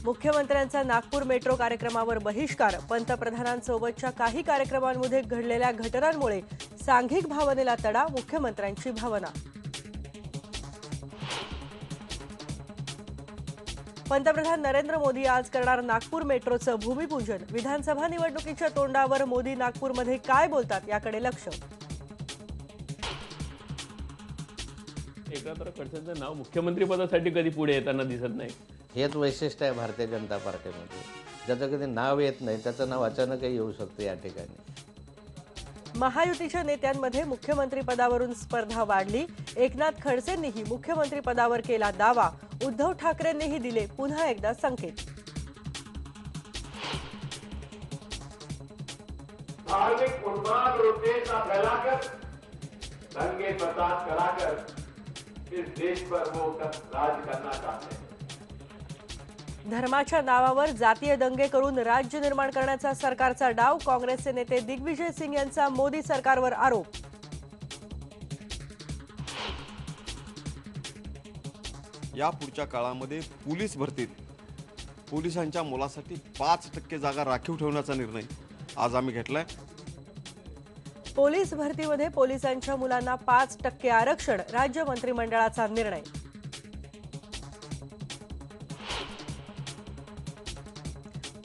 मुख्यमंत्र्यांचा नागपूर मेट्रो कार्यक्रमावर बहिष्कार। पंतप्रधानांसोबतच्या काही कार्यक्रमांमध्ये घडलेल्या घटनांमुळे सांघिक भावनेला तडा। मुख्यमंत्र्यांची भावना। पंतप्रधान नरेंद्र मोदी आज करणार नागपूर मेट्रोचं भूमिपूजन। विधानसभा निवडणुकीच्या तोंडावर मोदी नागपूरमध्ये काय बोलतात याकडे लक्ष। एकनाथ खडसेंचं नाव मुख्यमंत्री पदासाठी कधी पुढे येताना दिसत नाही। हेच वैशिष्ट्य आहे भारतीय जनता पार्टीमध्ये, ज्याचं कधी नाव येत नाही त्याचं नाव अचानकही येऊ शकते या ठिकाणी। महायुतीच्या नेत्यांमध्ये मुख्यमंत्री पदावरून स्पर्धा वाढली। एकनाथ खडसेंनीही मुख्यमंत्री पदावर केला दावा। उद्धव ठाकरेंनीही दिले पुन्हा एकदा संकेत। धार्मिक उन्माद और उत्तेजना फैलाकर दंगे फसाद कराकर इस देश पर वो राज करना चाहते हैं। धर्माच्या नावावर जातीय दंगे करून राज्य निर्माण करण्याचा सरकारचा डाव। काँग्रेसचे नेते दिग्विजय सिंग यांचा मोदी सरकारवर आरोप। या पुढच्या काळामध्ये पोलीस भरतीत पोलिसांच्या मुलासाठी 5% जागा राखीव ठेवण्याचा निर्णय आज आम्ही घेतलाय। पोलीस भरतीमध्ये पोलिसांच्या मुलांना 5% आरक्षण। राज्य मंत्रिमंडळाचा निर्णय।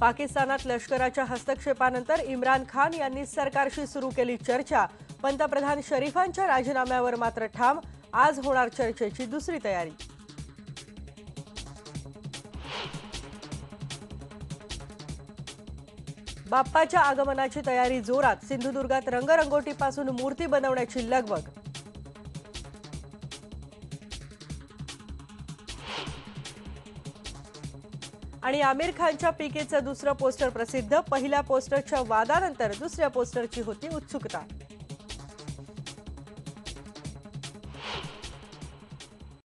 पाकिस्तानात लष्कराच्या हस्तक्षेपानंतर इम्रान खान यांनी सरकारशी सुरू केली चर्चा। पंतप्रधान शरीफांच्या राजीनाम्यावर मात्र ठाम। आज होणार चर्चेची दुसरी तयारी। बाप्पाच्या आगमनाची तयारी जोरात। सिंधुदुर्गात रंगरंगोटीपासून मूर्ती बनवण्याची लगबग। आणि आमिर खानच्या पीकेचं दुसरं पोस्टर प्रसिद्ध। पहिल्या पोस्टरच्या वादानंतर दुसऱ्या पोस्टरची होती उत्सुकता।